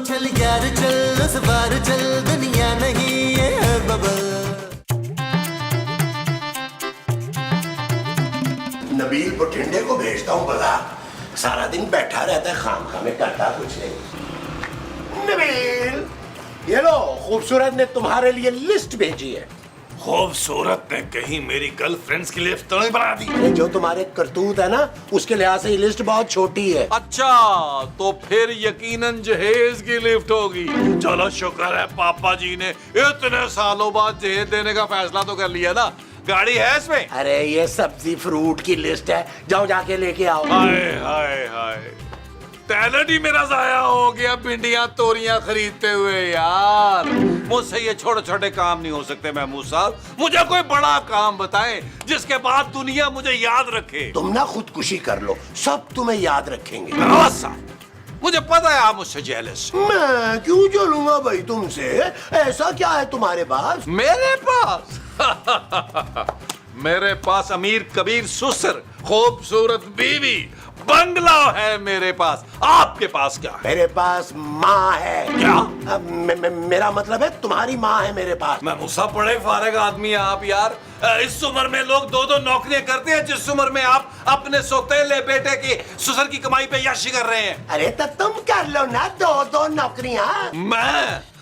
चल यार चल, उस बार चल, दुनिया नहीं ये है बबल। नबील बठिंडे को भेजता हूँ बाजार, सारा दिन बैठा रहता है खाम में, करता कुछ नहीं। नबील, ये लो खूबसूरत ने तुम्हारे लिए लिस्ट भेजी है। खूबसूरत ने कहीं मेरी गर्लफ्रेंड्स की लिस्ट तो नहीं बना दी? जो तुम्हारे करतूत है ना, उसके लिहाज से ये लिस्ट बहुत छोटी है। अच्छा, तो फिर यकीनन जहेज की लिफ्ट होगी। चलो शुक्र है पापा जी ने इतने सालों बाद जहेज देने का फैसला तो कर लिया ना। गाड़ी है इसमें? अरे ये सब्जी फ्रूट की लिस्ट है, जाओ जाके लेके आओ। हाय हाय हाय, टैलेंट ही मेरा जाया हो गया भिंडियां तोरियां खरीदते हुए। यार मुझसे ये छोटे छोटे काम नहीं हो सकते महमूद साहब, मुझे कोई बड़ा काम बताएं जिसके बाद दुनिया मुझे याद रखे। तुम ना खुदकुशी कर लो, सब तुम्हें याद रखेंगे। मुझे पता है आप मुझसे जेलस। मैं क्यों जलूंगा भाई तुमसे? ऐसा क्या है तुम्हारे पास? मेरे पास मेरे पास अमीर कबीर सुसर, खूबसूरत बीवी, बंगला है मेरे पास। आपके पास क्या है? मेरे पास माँ है। क्या? मेरा मतलब है तुम्हारी माँ है मेरे पास। मैं मुसा पड़े फारग आदमी है आप यार। इस उम्र में लोग दो दो नौकरियां करते हैं जिस उम्र में आप अपने सौतेले बेटे की ससुर की कमाई पे यश कर रहे हैं। अरे तो तुम कर लो ना दो नौकरियां।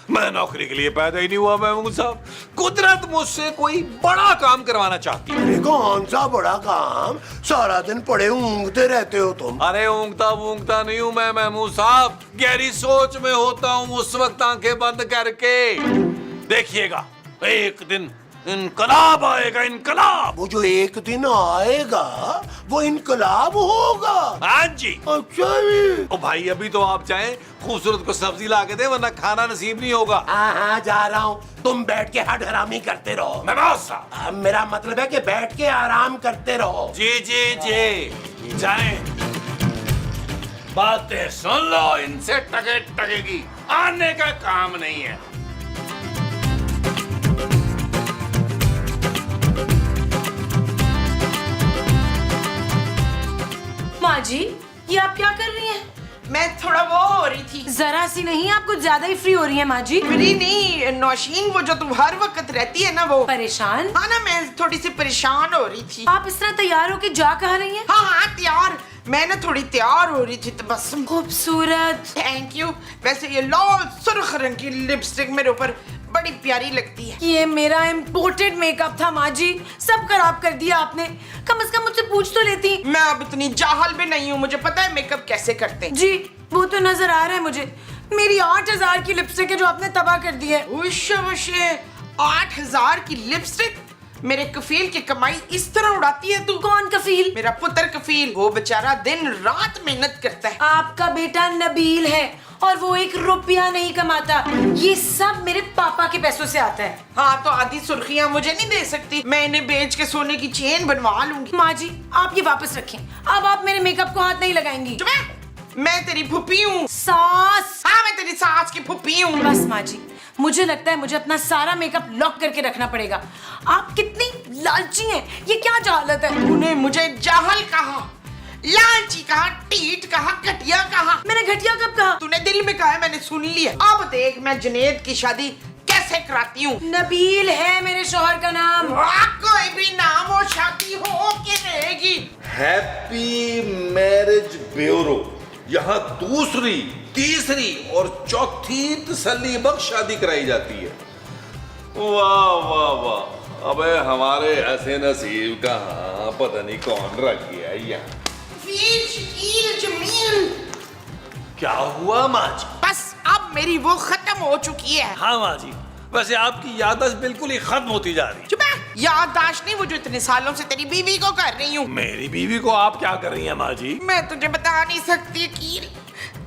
मैं नौकरी के लिए पैदा ही नहीं हुआ महमूद साहब। कुदरत मुझसे कोई बड़ा काम करवाना चाहती है। कौन सा बड़ा काम? सारा दिन पड़े ऊँगते रहते हो तुम। अरे ऊँगता नहीं हूँ मैं महमूद साहब, गहरी सोच में होता हूँ उस वक्त आंखें बंद करके। देखिएगा एक दिन इनकलाब आएगा, इनकलाब। वो जो एक दिन आएगा वो इनकलाब होगा। हाँ जी। अच्छा जी। ओ भाई अभी तो आप चाहें खूबसूरत को सब्जी ला के दे, वरना खाना नसीब नहीं होगा। हाँ जा रहा हूँ, तुम बैठ के हट हरामी करते रहो। मेरा मतलब है कि बैठ के आराम करते रहो। जी जाएं। बातें सुन लो, इनसे टकेगी आने का काम नहीं है। माँ जी, ये आप क्या कर रही हैं? मैं थोड़ा वो हो रही थी। जरा सी नहीं, आप कुछ ज्यादा ही फ्री हो रही हैं माँ जी। फ्री नहीं नौशीन, वो जो तुम हर वक्त रहती है ना वो। परेशान? हाँ ना, मैं थोड़ी सी परेशान हो रही थी। आप इस तरह तैयार होके जा कहाँ रही हैं? हाँ तैयार, मैं ना थोड़ी तैयार हो रही थी तो बस। खूबसूरत। Thank you. वैसे ये लाल सुर्ख रंग की लिपस्टिक मेरे ऊपर बड़ी प्यारी लगती है। ये मेरा इम्पोर्टेड मेकअप था माँ जी, सब खराब कर दिया आपने। कम से कम मुझसे पूछ तो लेती। मैं अब इतनी जाहल भी नहीं हूँ, मुझे पता है मेकअप कैसे करते हैं। जी वो तो नजर आ रहा है मुझे। मेरी 8000 की लिपस्टिक है जो आपने तबाह कर दी है। 8000 की लिपस्टिक? मेरे कफील की कमाई इस तरह उड़ाती है तू? कौन कफील? मेरा पुत्र कफील, वो बेचारा दिन रात मेहनत करता है। आपका बेटा नबील है और वो 1 रुपया नहीं कमाता। ये सब मेरे पापा के पैसों से आता है। हाँ तो आधी सुर्खियाँ मुझे नहीं दे सकती, मैं इन्हें बेच के सोने की चेन बनवा लूंगी। माँ जी आप ये वापस रखें, अब आप मेरे मेकअप को हाथ नहीं लगाएंगी। मैं तेरी फूफी हूँ। सास? हाँ मैं तेरी सास की फूफी हूँ। बस माँ जी, मुझे लगता है मुझे अपना सारा मेकअप लॉक करके रखना पड़ेगा। आप कितनी लालची हैं, ये क्या जहालत है? तूने मुझे जाहल कहा, लालची कहा, टीट कहा, घटिया कहा। मैंने घटिया कब कहा? तूने दिल में कहा है, मैंने सुन लिया। अब देख मैं जुनैद की शादी कैसे कराती हूँ। नबील है मेरे शौहर का नाम। कोई भी नाम हो, शादी हो के रहेगी। हैप्पी मैरिज ब्यूरो यहाँ दूसरी, तीसरी और चौथी तसल्ली बख्श शादी कराई जाती है। वाह वाह वाह, अबे हमारे ऐसे नसीब कहाँ, पता नहीं कौन रख गया यहाँ। जमील क्या हुआ माँ जी? बस अब मेरी वो खत्म हो चुकी है। हाँ माँ जी, वैसे आपकी याददाश्त बिल्कुल ही खत्म होती जा रही है। याददाश्त नहीं, वो जो इतने सालों से तेरी बीवी को कर रही हूँ। मेरी बीवी को आप क्या कर रही हैं माँ जी? मैं तुझे बता नहीं सकती कि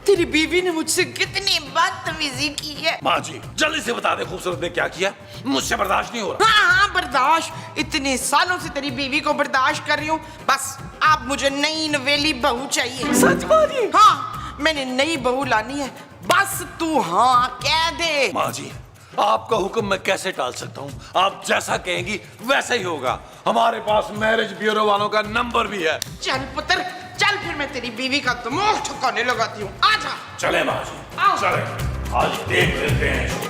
तेरी बीवी ने मुझसे कितनी बदतमीजी की है। माँ जी जल्दी से बता दे खूबसूरत ने क्या किया, मुझसे बर्दाश्त नहीं हो रहा। हाँ बर्दाश्त, इतने सालों से तेरी बीवी को बर्दाश्त कर रही हूँ। बस अब मुझे नई नवेली बहू चाहिए। सच बात? हाँ मैंने नई बहू लानी है, बस तू हाँ कह दे। माँ जी आपका हुक्म मैं कैसे टाल सकता हूँ, आप जैसा कहेंगी वैसा ही होगा। हमारे पास मैरिज ब्यूरो वालों का नंबर भी है। चल पुत्र चल, फिर मैं तेरी बीवी का दिमाग ठिकाने लगाती हूँ। आजा। चले माँ जी, आओ। चले। आज देख लेते हैं इसको।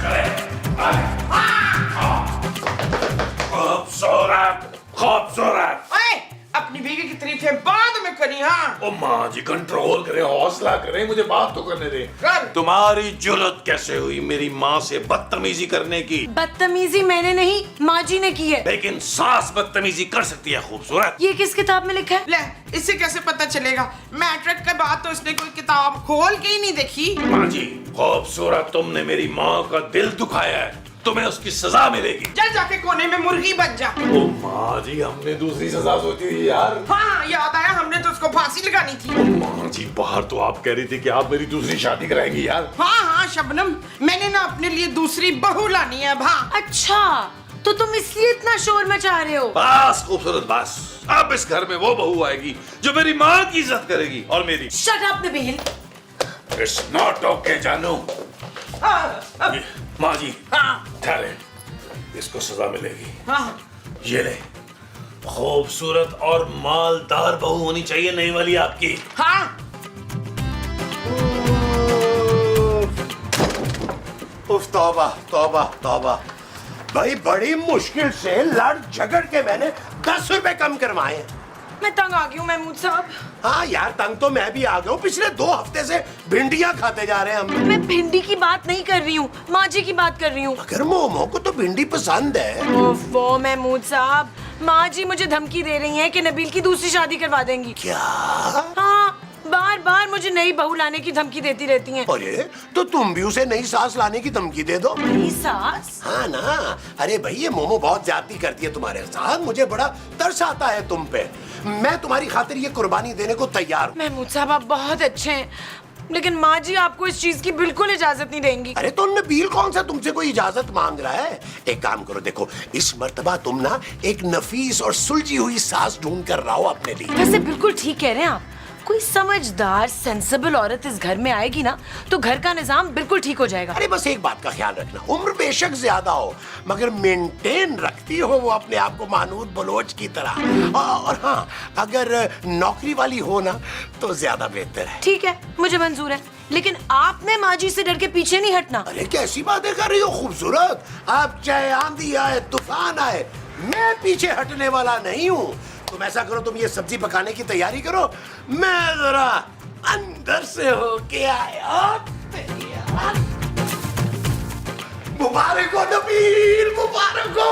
चले, खूबसूरत खूबसूरत। ओए, अपनी बीवी की तारीफें बाद में करी। हाँ ओ माँ जी कंट्रोल करें, हौसला करें, मुझे बात तो करने दें। कर। तुम्हारी जुर्रत कैसे हुई मेरी माँ से बदतमीजी करने की? बदतमीजी मैंने नहीं, माँ जी ने की है। लेकिन सास बदतमीजी कर सकती है खूबसूरत। ये किस किताब में लिखा है? ले, इससे कैसे पता चलेगा? मैट्रिक के बाद तो इसने कोई किताब खोल के ही नहीं देखी। माँ जी खूबसूरत, तुमने मेरी माँ का दिल दुखाया है, तुम्हें उसकी सजा मिलेगी। चल जाके कोने में मुर्गी बन जा। ओ माँ जी, हमने दूसरी सजा सोची थी यार। हाँ याद आया, हमने तो उसको फांसी लगानी थी। माँ जी बाहर तो आप कह रही थी कि आप मेरी दूसरी शादी कराएंगी यार। हाँ हाँ शबनम, मैंने ना अपने लिए दूसरी बहू लानी है। हाँ अच्छा, तो तुम इसलिए इतना शोर मचा रहे हो? बस खूबसूरत बस, अब इस घर में वो बहू आएगी जो मेरी माँ की इज्जत करेगी और मेरी। Shut up Nabeel. It's not okay जानू। ये, माँ जी ठहरे, इसको सजा मिलेगी। हाँ ये ले, खूबसूरत और मालदार बहू होनी चाहिए नई वाली आपकी। हाँ। उफ, तौबा तौबा तौबा। भाई बड़ी मुश्किल से लड़ झगड़ के मैंने 10 रुपए कम करवाए हैं। मैं तंग आ गई हूँ महमूद साहब। हाँ यार, तंग तो मैं भी आ गया हूँ। पिछले 2 हफ्ते से भिंडियां खाते जा रहे हैं हम। मैं भिंडी की बात नहीं कर रही हूँ, माँ जी की बात कर रही हूँ। अगर मोमो को तो भिंडी पसंद है। ओफो महमूद साहब, माँ जी मुझे धमकी दे रही हैं कि नबील की दूसरी शादी करवा देंगी। क्या? हाँ, बार बार मुझे नई बहू लाने की धमकी देती रहती हैं। अरे तो तुम भी उसे नई सास लाने की धमकी दे दो। नई सास? हाँ ना। अरे भाई ये मोमो बहुत ज्यादती करती है तुम्हारे साथ, मुझे बड़ा तरस आता है तुम पे। मैं तुम्हारी खातिर ये कुर्बानी देने को तैयार हूँ। महमूद साहब आप बहुत अच्छे हैं, लेकिन माँ जी आपको इस चीज की बिल्कुल इजाजत नहीं देंगी। अरे तो नबील कौन सा तुमसे कोई इजाजत मांग रहा है? एक काम करो, देखो इस मर्तबा तुम ना एक नफीस और सुलझी हुई सास ढूंढ कर लाओ अपने लिए। वैसे बिल्कुल ठीक कह रहे हैं आप। कोई समझदार सेंसिबल औरत इस घर में आएगी ना तो घर का निजाम बिल्कुल ठीक हो जाएगा। अरे बस एक बात का ख्याल रखना, उम्र बेशक ज्यादा हो मगर मेंटेन रखती हो वो अपने आप को मानूद बलोच की तरह। और हाँ, अगर नौकरी वाली हो ना तो ज्यादा बेहतर है। ठीक है, मुझे मंजूर है, लेकिन आपने माँ जी से डर के पीछे नहीं हटना। अरे कैसी बातें कर रही हो खूबसूरत? आप चाहे आंधी आए तूफान आए, मैं पीछे हटने वाला नहीं हूँ। तुम ऐसा करो, तुम ये सब्जी पकाने की तैयारी करो, मैं जरा अंदर से होके आया। मुबारक हो नबील, मुबारक हो।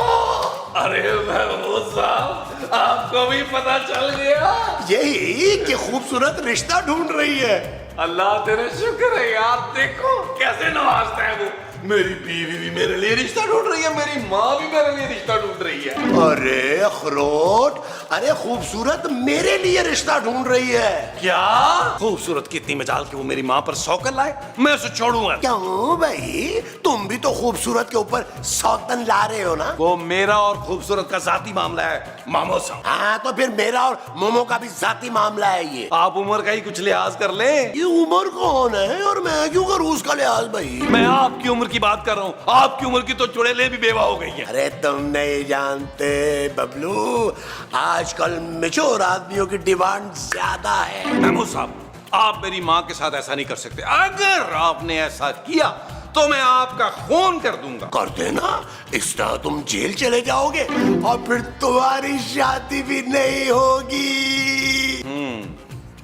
अरे महमूद साहब, आपको भी पता चल गया? यही कि खूबसूरत रिश्ता ढूंढ रही है। अल्लाह तेरे शुक्र है यार, देखो कैसे नवाजता है वो। मेरी बीवी भी मेरे लिए रिश्ता ढूंढ रही है, मेरी माँ भी मेरे लिए रिश्ता ढूंढ रही है। अरे अखरोट, अरे खूबसूरत मेरे लिए रिश्ता ढूंढ रही है। क्या खूबसूरत कितनी मजाल कि वो मेरी माँ पर सौकन लाए, मैं उसे छोड़ूंगा? क्यों भाई, तुम भी तो खूबसूरत के ऊपर सौतन ला रहे हो ना? वो मेरा और खूबसूरत का जाती मामला है मामो साहब। हाँ तो फिर मेरा और मोमो का भी जाती मामला है ये। आप उम्र का ही कुछ लिहाज कर ले। ये उम्र कौन है और मैं क्यों करूँ उसका लिहाज भाई? मैं आपकी उम्र की बात कर रहा हूँ, आपकी उम्र की तो चुड़ैलें भी बेवा हो गई हैं। अरे तुम नहीं जानते बबलू, आजकल मैच्योर आदमियों की डिमांड ज्यादा है। महमूद साहब, आप मेरी माँ के साथ ऐसा नहीं कर सकते। अगर आपने ऐसा किया तो मैं आपका खून कर दूंगा। कर देना, इस तरह तुम जेल चले जाओगे और फिर तुम्हारी शादी भी नहीं होगी।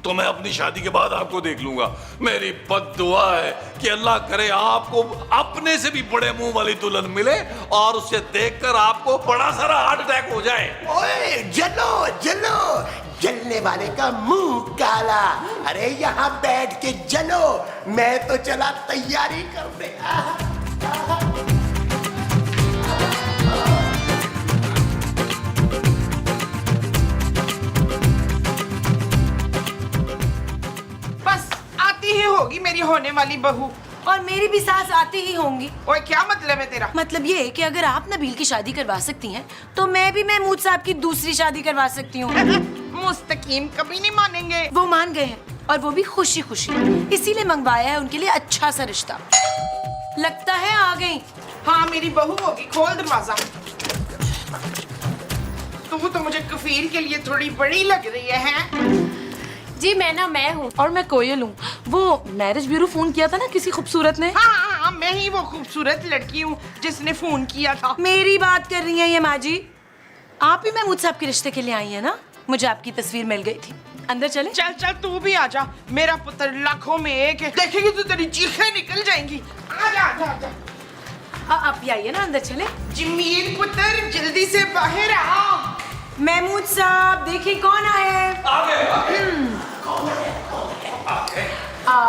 तो मैं अपनी शादी के बाद आपको देख लूंगा। मेरी बद्दुआ है कि अल्लाह करे आपको अपने से भी बड़े मुंह वाली दुल्हन मिले और उसे देखकर आपको बड़ा सारा हार्ट अटैक हो जाए। ओए जलो जलो, जलने वाले का मुंह काला। अरे यहाँ बैठ के जलो, मैं तो चला तैयारी करने। बस आती ही होगी मेरी होने वाली बहू। और मेरी भी सास आती ही होंगी। ओए क्या मतलब है तेरा? मतलब ये कि अगर आप नबील की शादी करवा सकती हैं तो मैं भी महमूद साहब की दूसरी शादी करवा सकती हूँ। मुस्तकीम कभी नहीं मानेंगे। वो मान गए हैं और वो भी खुशी खुशी, इसीलिए मंगवाया है उनके लिए अच्छा सा रिश्ता। लगता है आ गई। हाँ मेरी बहू होगी, खोल दरवाजा। तू तो मुझे कफील के लिए थोड़ी बड़ी लग रही है? जी मैं हूँ। और मैं कोयल हूँ। वो मैरिज ब्यूरो फोन किया था ना किसी खूबसूरत ने। हाँ, मैं ही वो खूबसूरत लड़की हूँ जिसने फोन किया था। मेरी बात कर रही है ये माँ जी। आप ही महमूद साहब के रिश्ते के लिए आई है ना? मुझे आपकी तस्वीर मिल गई थी। अंदर चले? चल चल तू भी आ जा, मेरा पुत्र लाखों में एक है, देखेगी तो तेरी चीखें निकल जाएंगी। आजा आजा आजा। आप ही आइए ना, अंदर चले। जमील पुत्र जल्दी से बाहर आ। महमूद साहब देखिए कौन आया है।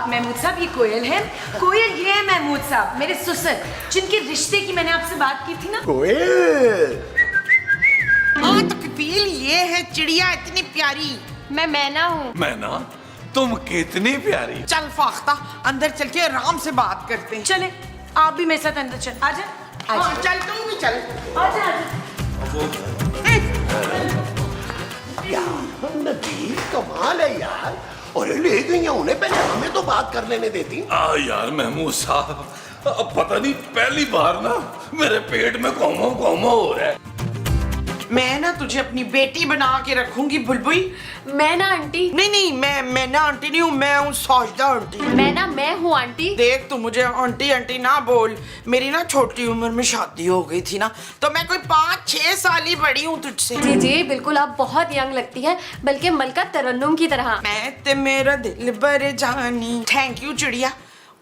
महमूद साहब ये कोयल है। कोयल ये है महमूद साहब, मेरे ससुर, जिनके रिश्ते की मैंने आपसे बात की थी ना। कोयल, हाँ तो कपिल ये है चिड़िया इतनी प्यारी। मैं मैना हूँ। मैना, तुम कितनी प्यारी। चल फाख्ता अंदर चल के आराम से बात करते हैं। चले आप भी मेरे साथ अंदर चल। आजा हाँ, चल तू भी चल। आजा आजा। यार नबील कमाल है यार। और ले गई हैं उन्हें, पहले हमें तो बात कर लेने देती। यार महमूद साहब, अब पता नहीं पहली बार ना मेरे पेट में कोमो कोमो हो रहा है। मैं ना तुझे अपनी बेटी बना के रखूंगी बुलबुल। मैं ना आंटी। नहीं मैं ना आंटी नहीं हूँ, मैं हूँ साजदा आंटी। मैं हूँ आंटी। देख तू मुझे आंटी आंटी ना बोल, मेरी ना छोटी उम्र में शादी हो गई थी ना, तो मैं कोई 5-6 साल ही बड़ी हूँ तुझसे। जी जी बिल्कुल, आप बहुत यंग लगती है, बल्कि मलका तरन्नुम की तरह। मैं ते मेरा दिल भर जानी। थैंक यू चिड़िया।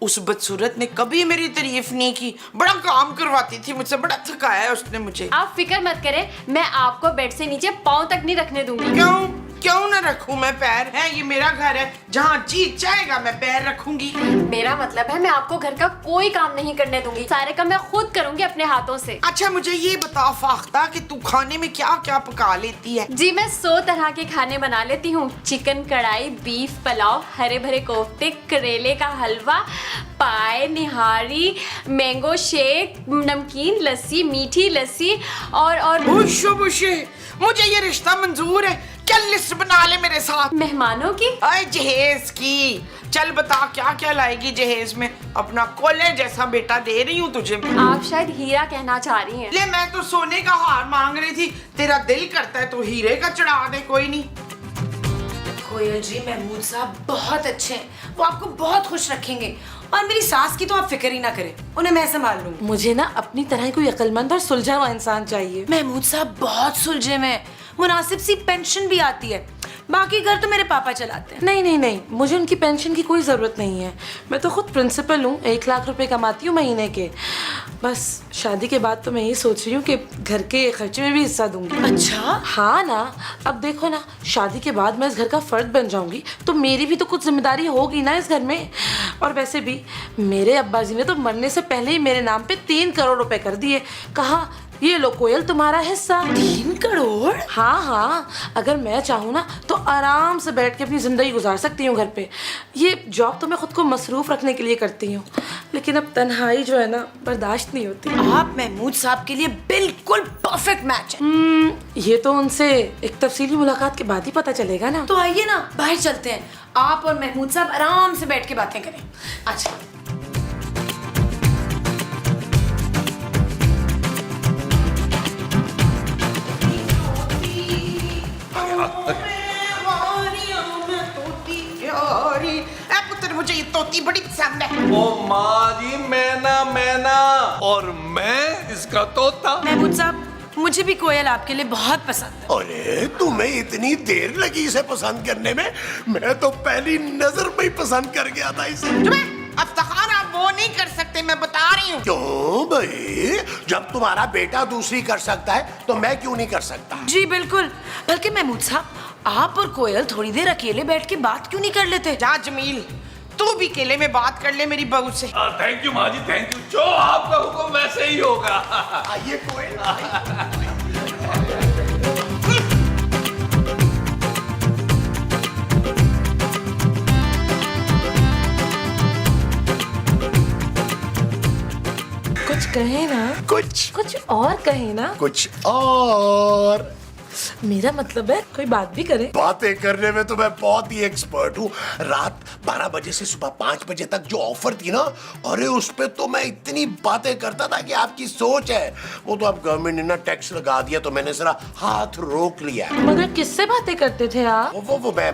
उस बदसूरत ने कभी मेरी तारीफ नहीं की, बड़ा काम करवाती थी मुझसे, बड़ा थकाया है उसने मुझे। आप फिक्र मत करें, मैं आपको बेड से नीचे पाँव तक नहीं रखने दूंगी। क्यों ना रखूं मैं पैर? है ये मेरा घर है, जहाँ जी चाहेगा मैं पैर रखूंगी। मेरा मतलब है मैं आपको घर का कोई काम नहीं करने दूंगी, सारे काम मैं खुद करूंगी अपने हाथों से। अच्छा मुझे ये बता फाख्ता कि तू खाने में क्या क्या पका लेती है? जी मैं 100 तरह के खाने बना लेती हूँ। चिकन कढ़ाई, बीफ पुलाव, हरे भरे कोफ्ते, करेले का हलवा, पाए, निहारी, मैंगो शेक, नमकीन लस्सी, मीठी लस्सी और मुझे ये रिश्ता मंजूर है। क्या लिस्ट बना ले मेरे साथ। मेहमानों की? अरे जहेज की। चल बता क्या क्या लाएगी जहेज में। अपना कोले जैसा बेटा दे रही हूँ तुझे। आप शायद हीरा कहना चाह रही हैं। ले मैं तो सोने का हार मांग रही थी, तेरा दिल करता है तो हीरे का चढ़ा दे। कोई नहीं। कोयल जी महमूद साहब बहुत अच्छे हैं, वो आपको बहुत खुश रखेंगे। और मेरी सास की तो आप फिक्र ही ना करें, उन्हें मैं संभाल लूंगी। मुझे ना अपनी तरह कोई अक्लमंद और सुलझा हुआ इंसान चाहिए। महमूद साहब बहुत सुलझे में, मुनासिब सी पेंशन भी आती है, बाकी घर तो मेरे पापा चलाते हैं। नहीं, मुझे उनकी पेंशन की कोई ज़रूरत नहीं है। मैं तो खुद प्रिंसिपल हूँ, 1 लाख रुपए कमाती हूँ महीने के। बस शादी के बाद तो मैं ये सोच रही हूँ कि घर के खर्चे में भी हिस्सा दूंगी। अच्छा? हाँ ना, अब देखो ना, शादी के बाद मैं इस घर का फर्द बन जाऊंगी तो मेरी भी तो कुछ जिम्मेदारी होगी ना इस घर में। और वैसे भी मेरे अब्बा जी ने तो मरने से पहले ही मेरे नाम पे 3 करोड़ रुपए कर दिए। कहा ये लो कोयल तुम्हारा हिस्सा। 3 करोड़? हाँ, अगर मैं चाहूँ ना तो आराम से बैठ के अपनी ज़िंदगी गुजार सकती हूँ घर पे। ये जॉब तो मैं खुद को मसरूफ़ रखने के लिए करती हूँ, लेकिन अब तन्हाई जो है ना बर्दाश्त नहीं होती। आप महमूद साहब के लिए बिल्कुल परफेक्ट मैच है। ये तो उनसे एक तफसीली मुलाकात के बाद ही पता चलेगा ना। तो आइए ना बाहर चलते हैं, आप और महमूद साहब आराम से बैठ के बातें करें। अच्छा पुत्र मुझे ये तोती बड़ी पसंद है। ओ माँ जी, मैना और मैं इसका तोता। महमूद साहब मुझे भी कोयल आपके लिए बहुत पसंद है। अरे तुम्हें इतनी देर लगी इसे पसंद करने में? मैं तो पहली नजर में ही पसंद कर गया था इसे। अफ्तार आप वो नहीं कर सकते, मैं बता रही हूँ। क्यों भाई? जब तुम्हारा बेटा दूसरी कर सकता है तो मैं क्यों नहीं कर सकता? जी बिल्कुल, बल्कि महमूद साहब आप और कोयल थोड़ी देर अकेले बैठ के बात क्यों नहीं कर लेते? जा जमील, तू भी केले में बात कर ले मेरी बहू से। थैंक यू माँ जी, थैंक यू। जो आपका हुक्म वैसे ही होगा। आइए कोयल आइए। कुछ कहे ना, कुछ कुछ और कहे ना। कुछ और। मेरा मतलब है कोई बात भी करे। बातें करने में तो मैं बहुत ही एक्सपर्ट हूँ। रात 12 बजे से सुबह 5 बजे तक जो ऑफर थी ना, अरे उस पे तो मैं इतनी बातें करता था कि आपकी सोच है। वो तो अब गवर्नमेंट ने ना टैक्स लगा दिया तो मैंने जरा हाथ रोक लिया। मगर किससे बातें करते थे आप? वो मैं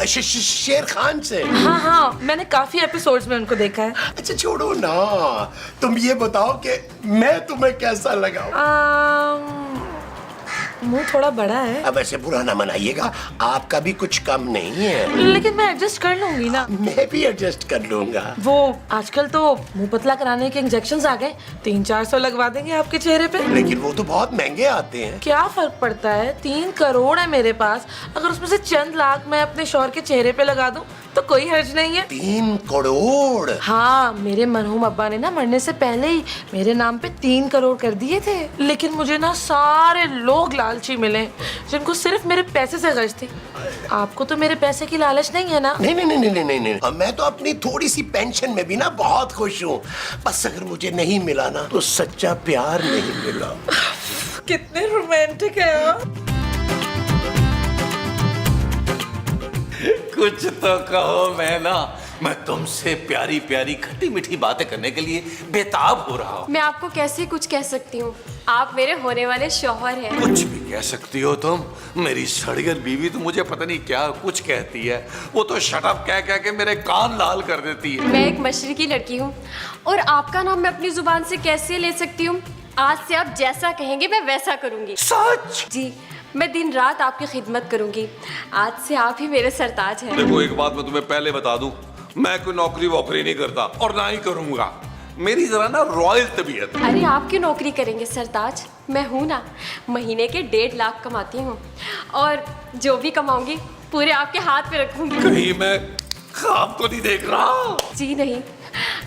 शेर खान से। हाँ हाँ, मैंने काफी एपिसोड्स में उनको देखा है। अच्छा छोड़ो ना, तुम ये बताओ कि मैं तुम्हें कैसा लगा? मुंह थोड़ा बड़ा है। अब ऐसे बुरा ना मनाइएगा, आपका भी कुछ कम नहीं है। लेकिन मैं एडजस्ट कर लूंगी ना। मैं भी एडजस्ट कर लूंगा। वो आजकल तो मुंह पतला कराने के इंजेक्शंस आ गए, 300-400 लगवा देंगे आपके चेहरे पे। लेकिन वो तो बहुत महंगे आते हैं। क्या फर्क पड़ता है, 3 करोड़ है मेरे पास, अगर उसमें से चंद लाख मैं अपने शौहर के चेहरे पे लगा दूं तो कोई हर्ज नहीं है। 3 करोड़? हाँ, मेरे मरहूम अब्बा ने ना मरने से पहले ही मेरे नाम पे 3 करोड़ कर दिए थे। लेकिन मुझे ना सारे लोग लालची मिले जिनको सिर्फ मेरे पैसे से गर्ज थी। आपको तो मेरे पैसे की लालच नहीं है ना? नहीं नहीं नहीं नहीं नहीं नहीं, मैं तो अपनी थोड़ी सी पेंशन में भी ना बहुत खुश हूँ। बस अगर मुझे नहीं मिला ना तो सच्चा प्यार नहीं मिला। कितने रोमांटिक है आप। कुछ तो कहो। मैं तुमसे प्यारी प्यारी खट्टी मीठी बातें करने के लिए बेताब हो रहा हूँ। मैं आपको कैसे कुछ कह सकती हूँ, आप मेरे होने वाले शौहर हैं। कुछ भी कह सकती हो तुम। मेरी सड़ियर बीवी तो मुझे पता नहीं क्या कुछ कहती है। वो तो शट अप कह कह के मेरे कान लाल कर देती है। मैं एक मशरिकी लड़की हूँ और आपका नाम मैं अपनी जुबान से कैसे ले सकती हूँ? आज से आप जैसा कहेंगे मैं वैसा करूँगी। सच? जी, मैं दिन रात आपकी खिदमत करूँगी। आज से आप ही मेरे सरताज हैं। देखो, एक बात मैं तुम्हें पहले बता दूं, मैं कोई नौकरी वोकरी नहीं करता और ना ही करूंगा। मेरी जरा ना रॉयल तबीयत है। अरे आप क्यों नौकरी करेंगे सरताज? मैं हूँ ना, महीने के 1.5 लाख कमाती हूँ और जो भी कमाऊंगी पूरे आपके हाथ पे रखूंगी। कहीं मैं ख्वाब तो नहीं देख रहा? जी नहीं,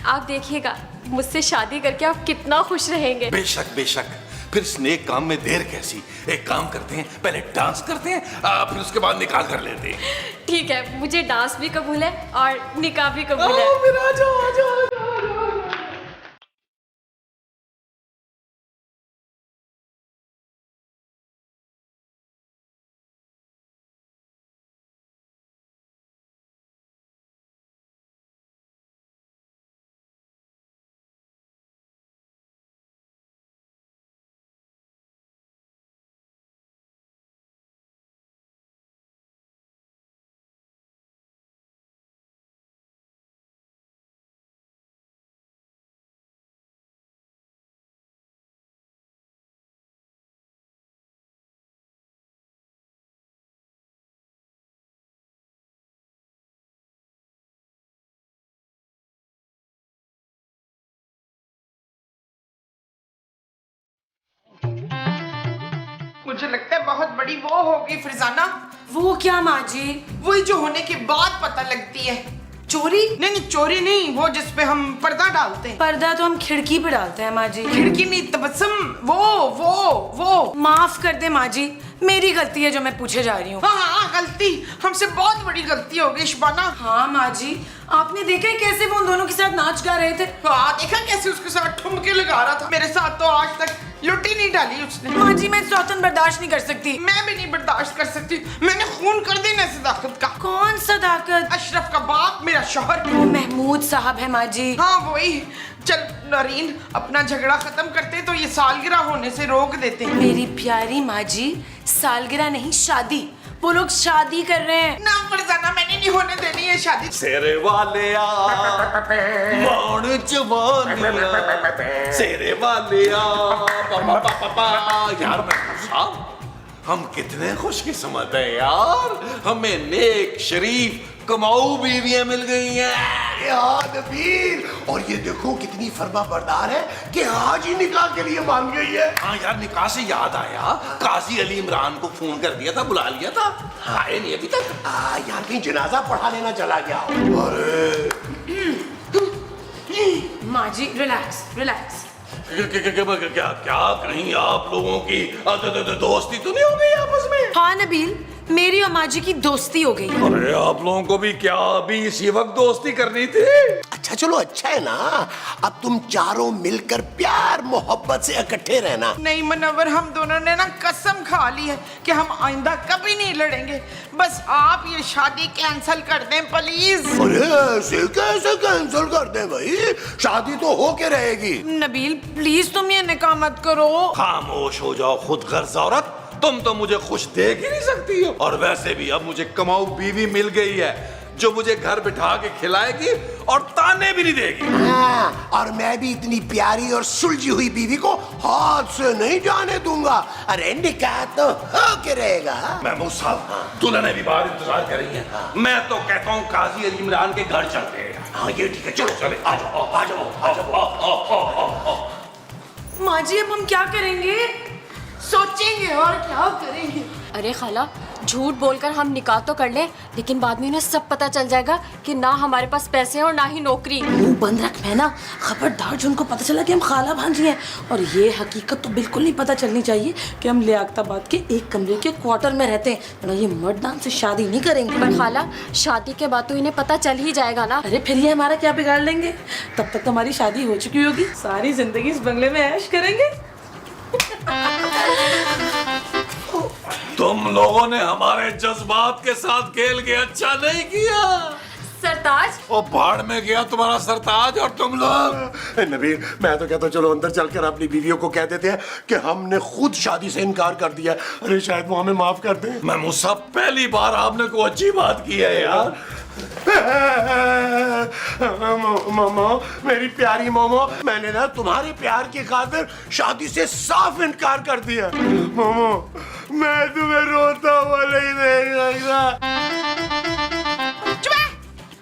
आप देखिएगा मुझसे शादी करके आप कितना खुश रहेंगे। बेशक बेशक, फिर स्नेक काम में देर कैसी। एक काम करते हैं, पहले डांस करते हैं, फिर उसके बाद निकाह कर लेते हैं। ठीक है, मुझे डांस भी कबूल है और निकाह भी कबूल है। फिर आ जाओ आ जाओ आ जाओ। मुझे लगता है बहुत बड़ी वो होगी फरजाना। वो क्या माँ जी? वही जो होने के बाद पता लगती है। चोरी? नहीं नहीं, चोरी नहीं, वो जिसपे हम पर्दा डालते हैं। पर्दा तो हम खिड़की पे डालते हैं माँ जी। खिड़की नहीं, तबस्सुम। वो माफ कर दे माँ जी, मेरी गलती है जो मैं पूछे जा रही हूँ। हाँ हाँ, गलती हमसे बहुत बड़ी गलती हो गई शबाना। हाँ माँ जी, आपने देखा है कैसे वो उन दोनों के साथ नाच गा रहे थे? हाँ, देखा कैसे उसके साथ ठुमके लगा रहा था। मेरे साथ तो आज तक लुटी नहीं डाली उसने। माँ जी, मैं सौतन बर्दाश्त नहीं कर सकती। मैं भी नहीं बर्दाश्त कर सकती। मैंने खून कर देना सदाकत का। कौन सदाकत? अशरफ का बाप, मेरा शौहर। वो महमूद साहब है माँ जी। हाँ वही। चल नरीन, अपना झगड़ा खत्म करते तो ये सालगिरह होने से रोक देते हैं। मेरी प्यारी माँ जी, सालगिरह नहीं शादी। वो लोग शादी कर रहे हैं। ना फरजाना, मैंने नहीं होने देनी है शादी। सेरे वाले आ मौन जवानिया, सेरे वाले आ यार साहब, हम कितने खुशकिस्मत हैं यार। हमें नेक शरीफ कमाऊ बीवियां मिल गई हैं यार नबील, और ये देखो कितनी फर्मा बरदार है कि आज ही निकाह के लिए मान गई है। हाँ यार, निकाह से याद आया, काजी अली इमरान को फोन कर दिया था, बुला लिया था, आए नहीं अभी तक। यार कहीं जनाजा पढ़ा लेना चला गया। अरे माँ जी रिलैक्स रिलैक्स। क्या कहीं आप लोगों की दोस्ती तो नहीं हो गई आपस में? हाँ नबील, मेरी और माँ जी की दोस्ती हो गई। अरे आप लोगों को भी क्या अभी इसी वक्त दोस्ती करनी थी? अच्छा अच्छा चलो अच्छा है ना, अब तुम चारों मिलकर प्यार मोहब्बत से इकट्ठे रहना। नहीं मुनव्वर, हम दोनों ने ना कसम खा ली है कि हम आइंदा कभी नहीं लड़ेंगे। बस आप ये शादी कैंसिल कर दें प्लीज। अरे ऐसे कैसे कैंसिल कर दे भाई, शादी तो होके रहेगी। नबील प्लीज तुम ये निकाह मत करो। खामोश हो जाओ खुद गर्ज औरत, तुम तो मुझे खुश देख ही नहीं सकती हो। और वैसे भी अब मुझे कमाऊ बीवी मिल गई है जो मुझे घर बिठा के खिलाएगी और ताने भी नहीं देगी। हाँ, और मैं भी इतनी प्यारी और सुलझी हुई बीवी को हाथ से नहीं जाने दूंगा। अरे निकाह तो होके रहेगा। महमूद साहब, दुल्हन भी बाहर इंतजार कर रही है। मैं तो कहता हूँ काजी अली इमरान के घर चलते हैं। हाँ ये ठीक है, चलो चले, आ जाओ आ जाओ आ जाओ। माँ जी अब हम क्या करेंगे? सोचेंगे और क्या करेंगे। अरे खाला, झूठ बोलकर हम निकाह तो कर लें, लेकिन बाद में इन्हें सब पता चल जाएगा कि ना हमारे पास पैसे हैं और ना ही नौकरी। मुंह बंद रख मैना, खबरदार जो उनको पता चला कि हम खाला भांजी हैं। और ये हकीकत तो बिल्कुल नहीं पता चलनी चाहिए कि हम लियाकताबाद के एक कमरे के क्वार्टर में रहते हैं, वरना ये मर्दान से शादी नहीं करेंगे। पर खाला, शादी के बाद तो इन्हें पता चल ही जाएगा ना। अरे फिर ये हमारा क्या बिगाड़ लेंगे? तब तक तो हमारी शादी हो चुकी होगी, सारी जिंदगी इस बंगले में ऐश करेंगे। तुम लोगों ने हमारे जज्बात के साथ खेल के अच्छा नहीं किया। सरताज, ओ भाड़ में गया तुम्हारा सरताज और तुम लोग। नबील, मैं तो कहता हूँ चलो अंदर चलकर अपनी बीवियों को कह देते हैं कि हमने खुद शादी से इनकार कर दिया। अरे शायद वो हमें माफ कर दें। महमूद साहब, पहली बार आपने कोई अच्छी बात की है यार। मोमो, मेरी प्यारी मोमो, मैंने ना तुम्हारे प्यार की खातिर शादी से साफ इनकार कर दिया। मोमो, मैं तुम्हें रोता हुआ नहीं देखूंगा।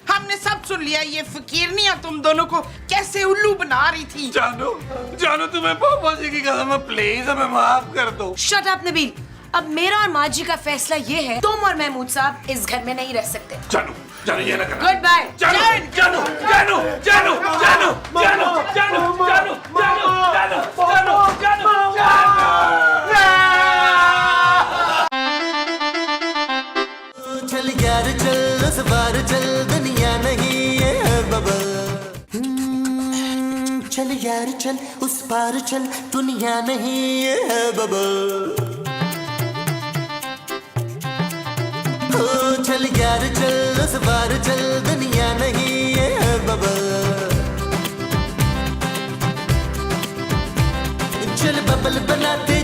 हमने सब सुन लिया। ये फकीरनिया तुम दोनों को कैसे उल्लू बना रही थी। जानू, जानू तुम्हें पापा जी की कसम है, प्लीज हमें माफ कर दो। शट अप नबील, अब मेरा और माँ जी का फैसला ये है, तुम और महमूद साहब इस घर में नहीं रह सकते। जानू, जानू ये ना करना। Good bye. जानू, जानू, जानू, जानू, जानू, जानू, जानू, जानू, जानू, जानू, जानू, जानू। चल यार चल, उस बार चल, दुनिया नहीं है बबल। चल यार चल, उस पार चल, दुनिया नहीं है बबल। ओ चल यार चल, उस पार चल, दुनिया नहीं है बबल। चल बबल बनाते